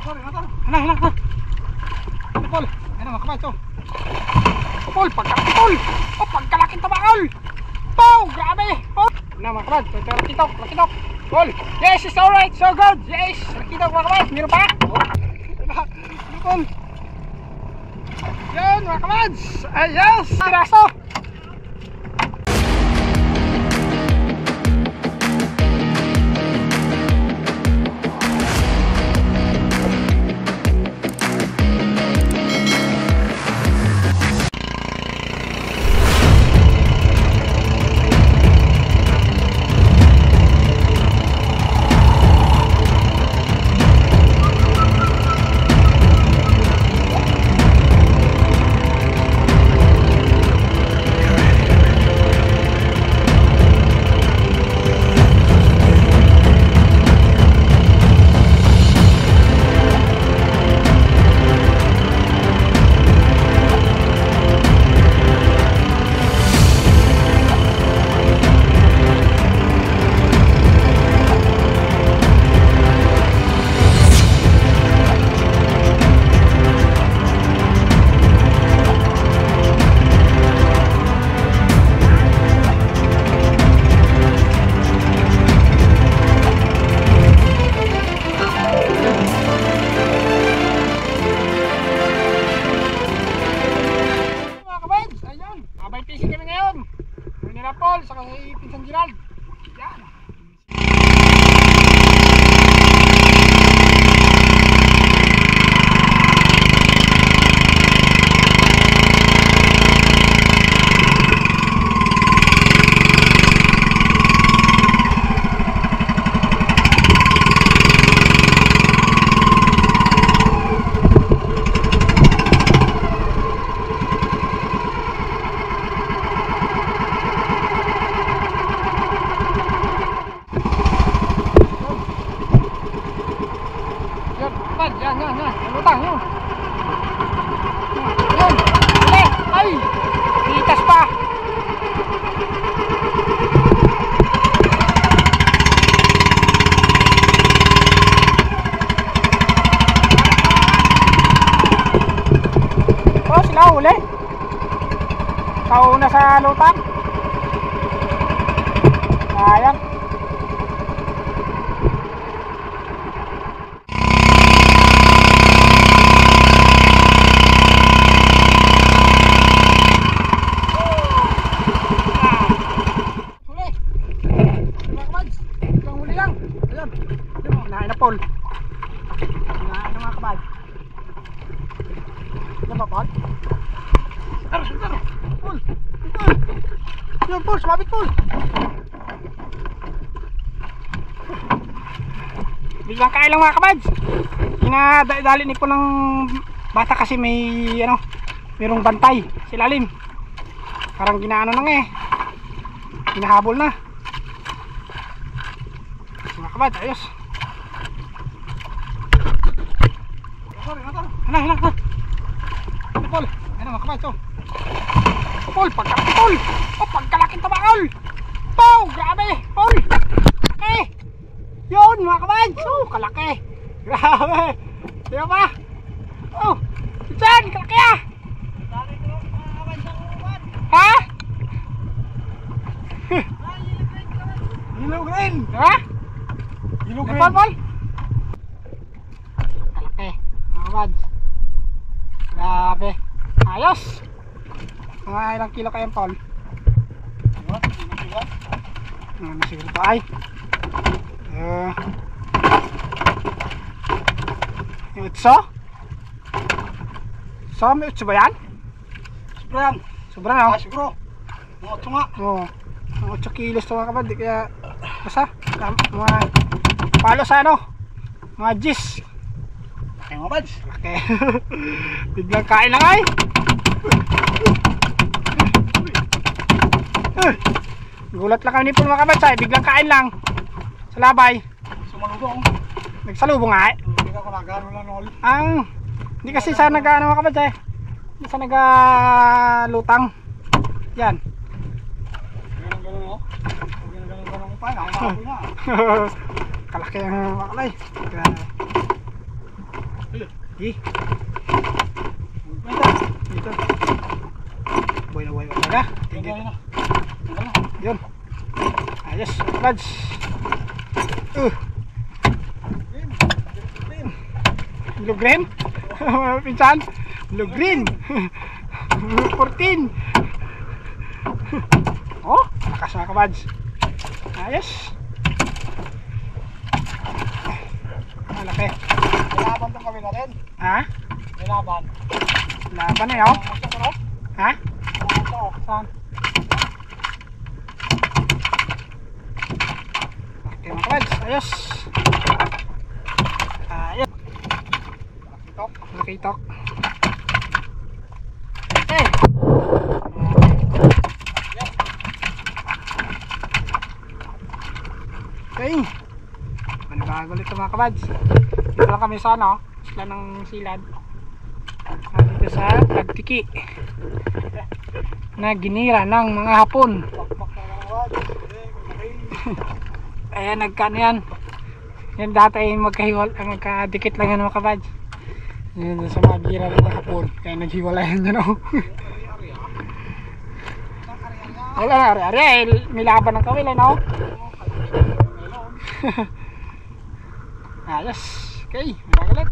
Hina. Ano Paul? Ano mga kabads, oh. Paul, pagkalaki Paul. Oh, pagkalaki tabakol. Pow, grabe. Paul. Ano mga kabads, lakitok. Paul, yes, it's alright, so good. Yes, lakitok mga kabads, meron pa. Ano Paul? Yan mga kabads. Ayos, piraso. Paul, saka si Pinsan Gerald. Yan. Yan. Lutang yun. Yan. Ay! Itas pa. Oh, sila huli. Kauna sa lutang. Sayang. Nain na Paul. Nain na mga kabal. Yan ba Paul? Sundaro. Paul. Yan Paul, sumabit Paul. Biglang kain lang mga kabads. Kinadali ni po ng bata kasi may mayroong bantay silalim. Parang ginaano nang hinahabol na. Mga kabads, ayos. Hina. Ano Paul? Ano mga kabads, oh. Paul, pagkalaki Paul. Oh, pagkalaki tabakol. Pow, grabe. Paul. Yun mga kabads. Oh, kalaki. Grabe. Diba ba? Oh, dyan, kalaki ah. Ha? Yellow green. Ha? Yellow green. Paul. Kalaki. Mga kabads. Grabe. Ayos. Mga ilang kilo kayang Paul? Ano siguro ito ay yung utso? So, may utso ba yan? Sobra yan. Sobra na oh. Siguro. Mga utso nga. Oo. Mga 8 kilos ito mga kabad. Kaya basta mga palo sa mga gis. Okay mga bads. Okay. Biglang kain lang ay. Gulat lang kami po mga kabads ay. Biglang kain lang. Sa labay. Sumalubong. Nagsalubong nga eh. Hindi ka nagano lang all. Hindi kasi sa nagano mga kabads eh. Hindi sa nagalutang. Yan. Ganun pa. Nakakapoy na. Kalaki ang makalay. Dito. Buhay na buhay talaga. Yun. Ayos, buds. Blue green? Pinsan? Blue green. 14. Oh, lakas mga kabads. Ayos. Malaki. Nilaban tong kami natin. Ha? Nilaban. Laban na yun? Ha? Saan? Okay mga kabads, ayos. Ayos. Nakitok. Okay. Okay. Panibago ulit mga kabads. Dito lang kami sa ano, isla ng silad. Dito sa Tagtiki. Na ginira ng mga hapon. Ayan, nagkano yan. Yan dati ay magkadikit lang yan mga kabads. Yan sa mga gira ng mga hapon. Kaya naghiwalayan yan o. Wala na, ari-ari. May laban ng kawil ano. Ayos. Okay, magalit.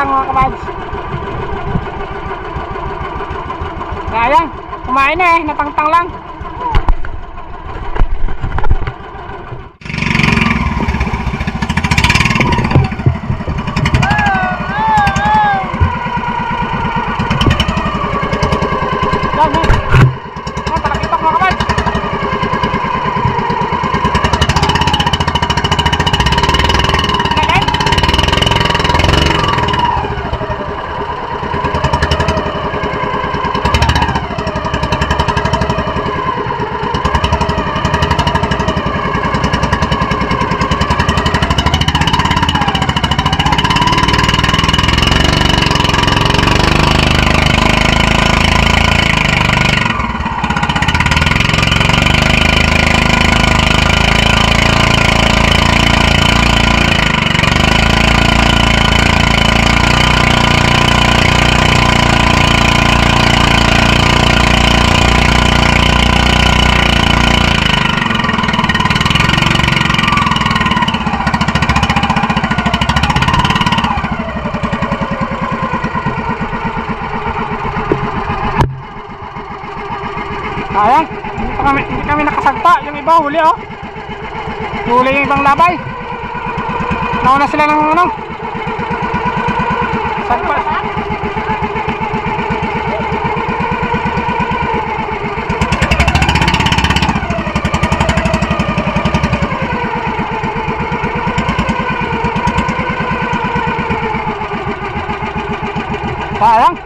Tang mga kabads. Sayang, kumain na eh, natangtang lang. Talakitok mga kabads. Ayan, hindi kami nakasagpa. Yung iba huli oh. Huli yung ibang labay. Nauna sila ng ano. Sagpa. Sayang.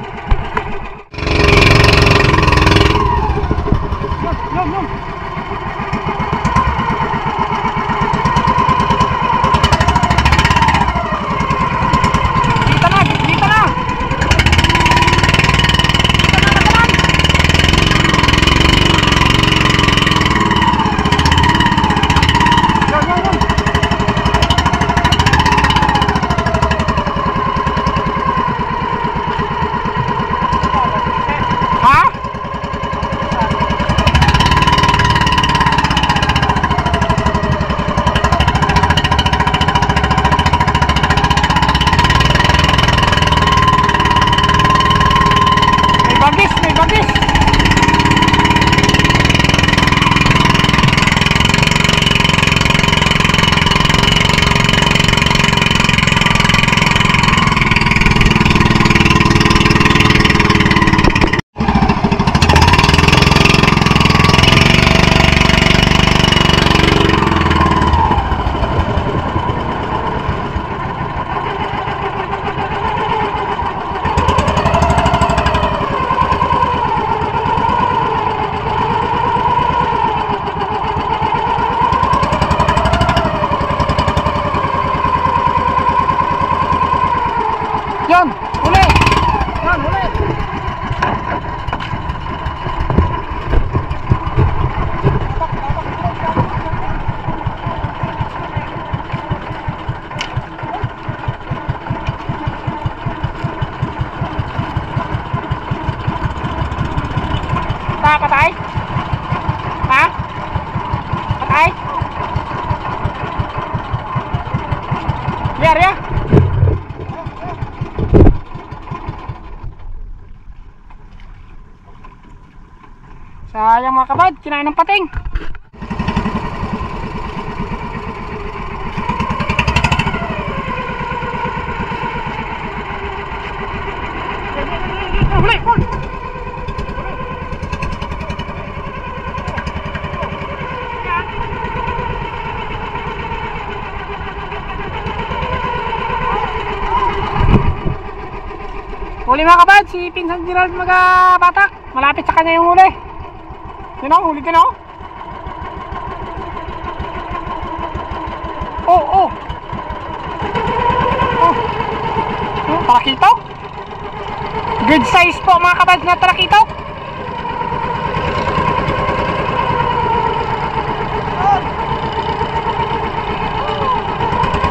Sayang mga kabad, kinain ng pating. Huli, Paul! Huli mga kabad, si Pinsan Gerald Magabatak. Malapit sa kanya yung huli. Yun o, huli din o. Oh. Tarakito. Good size po mga kabad na tarakito.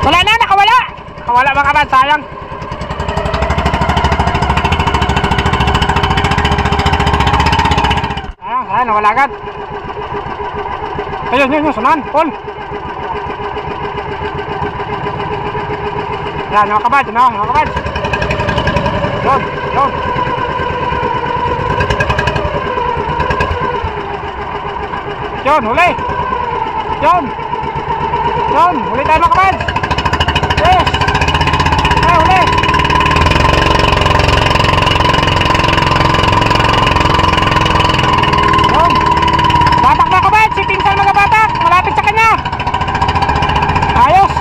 Wala na, nakawala. Nakawala mga kabad, sayang. Ayan, nawala agad. Ayun, sunan, Paul. Ayan, mga kabad, mga kabad. Yun. Yun, huli. Yun, huli tayo mga kabad. Yes. Huli. Batak mga kabad, si Pinsan Magabatak, malapit sa kanya. Ayos.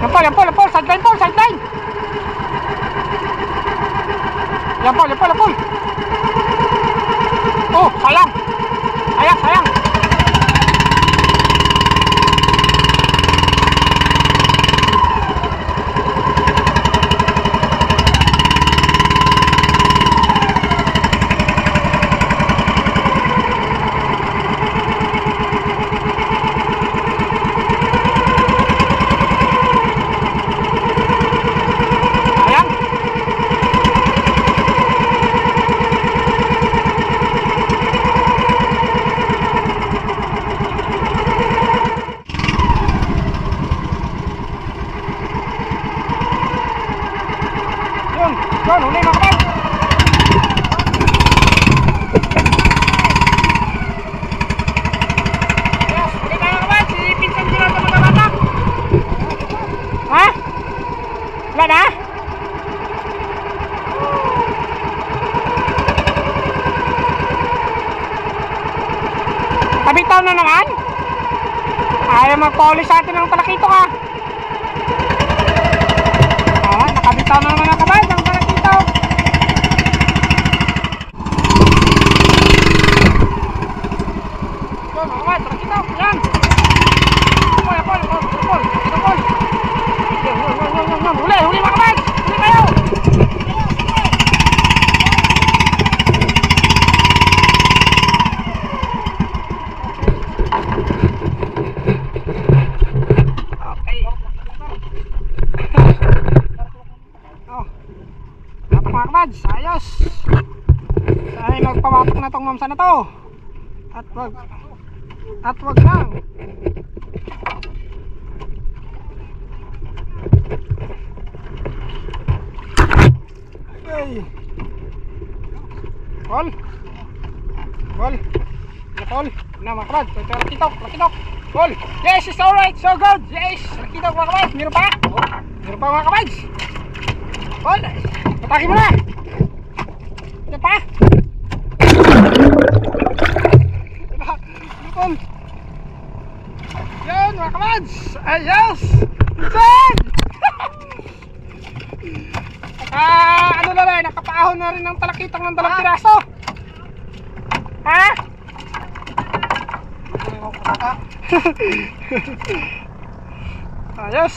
Yan Paul, sideline. Yan Paul. Oh, sayang. Yun, huli mga kabad. Yes, huli tayo mga kabad. Si Pinsan Gerald Magabatak. Ha? Wala na? Kabitaw na naman? Ayaw mag-polish sa atin ng talakito ka. Nakabitaw na naman ang kabad ng talakito. Yun mga kabad, talakito. Yan. Paul. Yun. Huli mga kabad. Huli kayo. Mga kabads, ayos. Ay magpawapak na tong mamsa na to. At wag lang. Okay. Paul. Na mga kabads, rakitok. Paul. Yes, it's alright, so good. Yes, rakitok mga kabads. Meron pa mga kabads. Paul. Pataki mo na! Ito pa! Yun mga kamads! Ayos! Isan! Ano na rin, nakapaahon na rin ng talakitang ng 2 piraso. Ha? Ayos!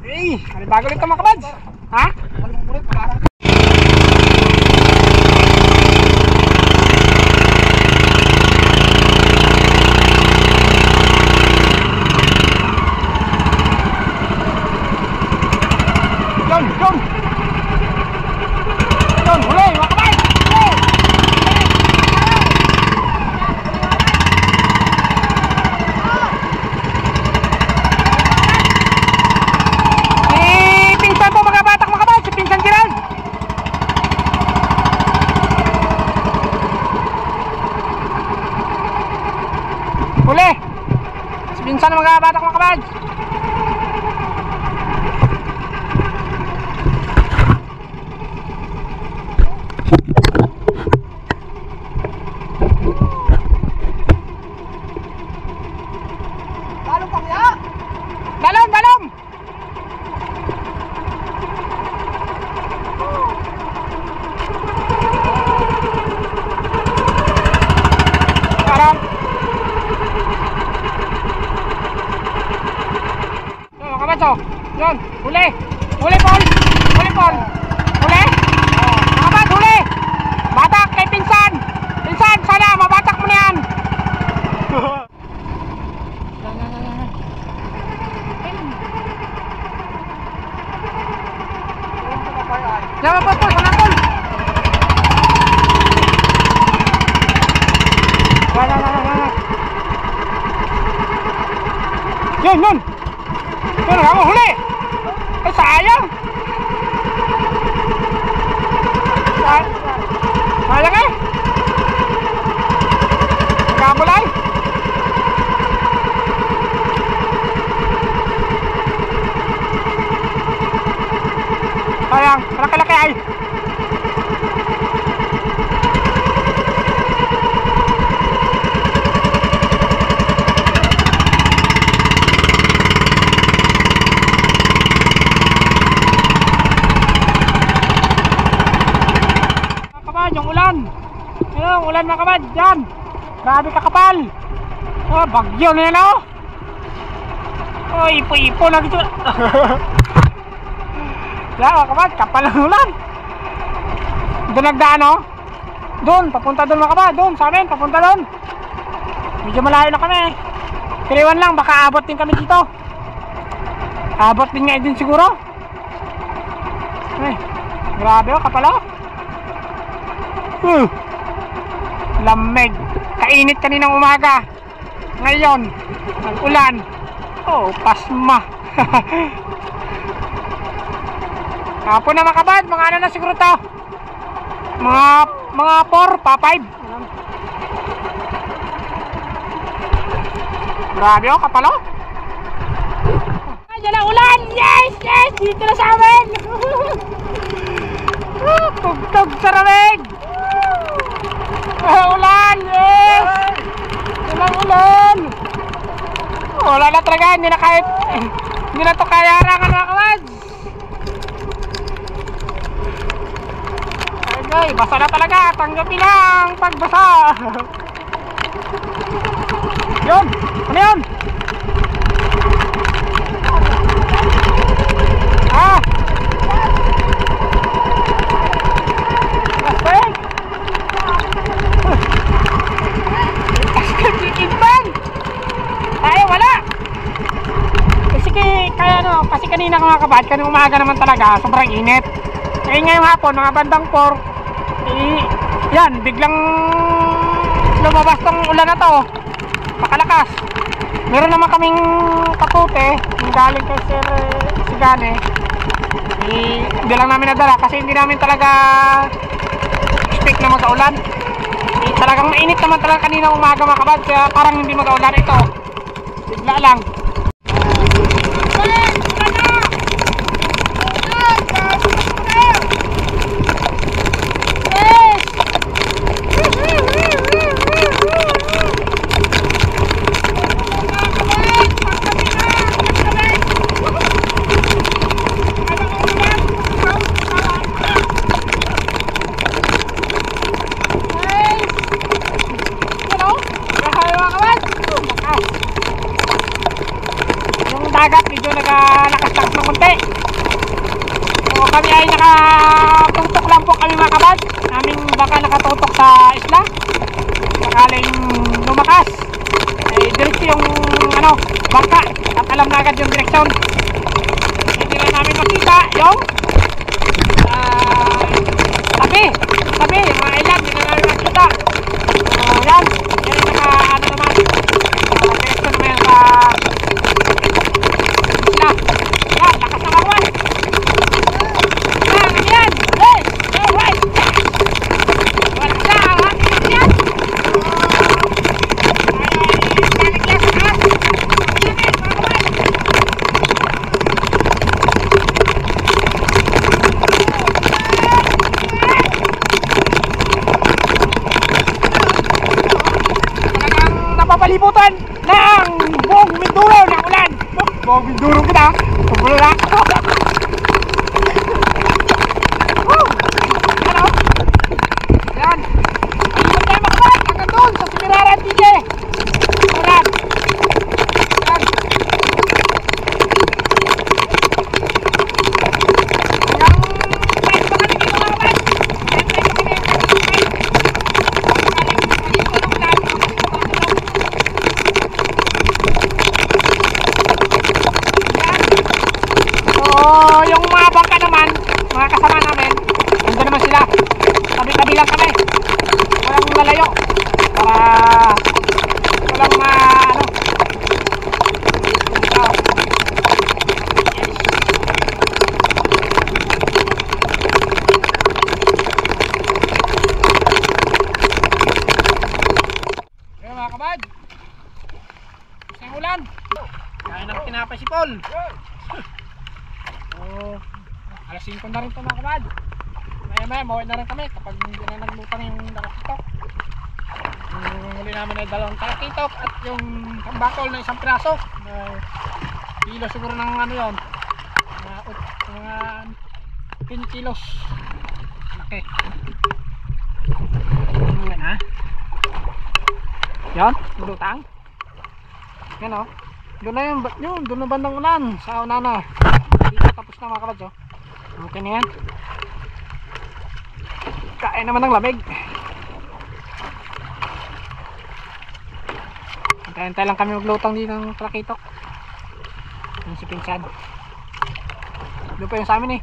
Hey, ano bago ulit mga kabads? Ha? Yun, huli mga kabads! Pinsan po mga Bilisan ng mga batak mga kabads. Talong pa kaya? Dalong, dalong! Parang mga kabads, oh. Yun, huli! Huli, Paul! Huli, Paul! Huli! Mga kabads, huli! Batak kay Pinsan! Pinsan, sana mabatak mo na yan! Jangan apa-apa, kenapa? Yun, yun! Yun, kamu huli! Eh, sayang! Sayang eh! Kabulay! Sayang, laki-laki ay! Yung ulan, yung ulan mga kabad, yan, grabe kakapal. Oh, bagyo na yan oh. Oh, ipo-ipo na dito. Yan mga kabad, kapal ang ulan. Doon nagdaan oh. Doon, papunta doon mga kabad, doon sa amin, papunta doon. Medyo malayo na kami. Kiriwan lang, baka abot din kami dito. Abot din nga din siguro. Eh, grabe oh, kapal oh. Lamig. Kainit kaninang umaga. Ngayon, ang ulan. Oh, pasma. Hapon na makabad. Mga ano na siguro to? Mga 4, pa 5. Grabe oh, kapalo. Ay, dyan ang ulan. Yes, yes. Dito na sa amin. Tugtog sa ramig. Ulan, yes! Ulang ulan! Wala na talaga, hindi na kahit hindi na to kaya harangan mga kawads. Okay, basa na talaga, tanggapin lang pagbasa. Yun, ano yun? Ah! Lastig! Ay, wala. Kasi kanina mga kabad, kanina umaga naman talaga, sobrang init. Eh ngayong hapon, mga bandang 4, yan, biglang lumabas tong ulan na to. Pakalakas. Meron naman kaming katute, yung galing kay Sir Sigane. Hindi lang namin nadala kasi hindi namin talaga expect na mag-aulan. Talagang mainit naman talaga kanina umaga mga kabad, kaya parang hindi mag-aulan ito. Bigla lang. Dagat medyo nakastak ng konti. So kami ay nakatutok lang po kami mga kabad. Naming baka nakatutok sa isla. Sakaling lumakas. Eh diretso yung bangka. At alam na agad yung direksyon. Hindi na namin makita yung tabi yung mga ilan. Hindi na namin makita. Yan. Yan yung naman. Direksyon naman sa yan, lakas ng awan. Yan, yes, alright. Wala na, awan yan. Ay, taliklas, binduro kita. Tubulo na. Woo! Ano? Yan. Ayun tayo makabalik. Hanggang doon sa Simirara DJ. Ayan. Yan. Yung mga bangka naman, mga kasama namin, nandiyan naman sila. Tabi-tabi lang kami. Walang lalayo. Para walang ano. Ikaw. Yes. Mga kabad. Isang ulan. Kain ng tinapay si Paul. Oh, alas 5 na rin ito mga kabad. Maya mawin na rin kami kapag hindi na naglutang yung nakakitok. Yung huli namin ay 2 talakitok at yung tambakol na 1 piraso. Kilo siguro ng ano yun, mga 10 kilos. Laki. Yan ha. Yan, lutang. Yan o. Doon na yun, doon na bandang ulan sa una na. Dito tapos na mga kabads, oh. Okay na yan. Kain naman ng lamig. Hintay-hintay lang kami maglutang dito ng talakitok. Yung si Pinsan. Doon pa yung sa amin eh.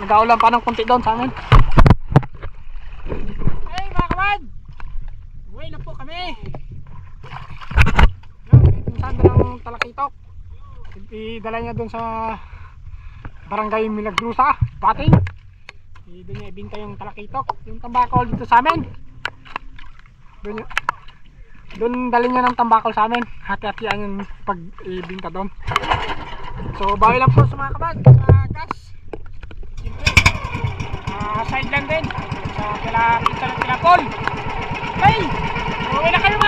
Nag-aulan pa ng kunti doon sa amin. Hey mga kabad! Uwi na po kami. Pinsan doon ng talakitok. Idala niya doon sa Barangay Milagrusa, Bating. Doon niya ibinta yung talakitok. Yung tambakol dito sa amin. Doon dali niya ng tambakol sa amin. Hati-hatian yung pag-ibinta doon. So bawi lang po sa mga kabad. Gas. Siyempre. Side lang din. Sa kila Paul. Hey! Uwi na kayo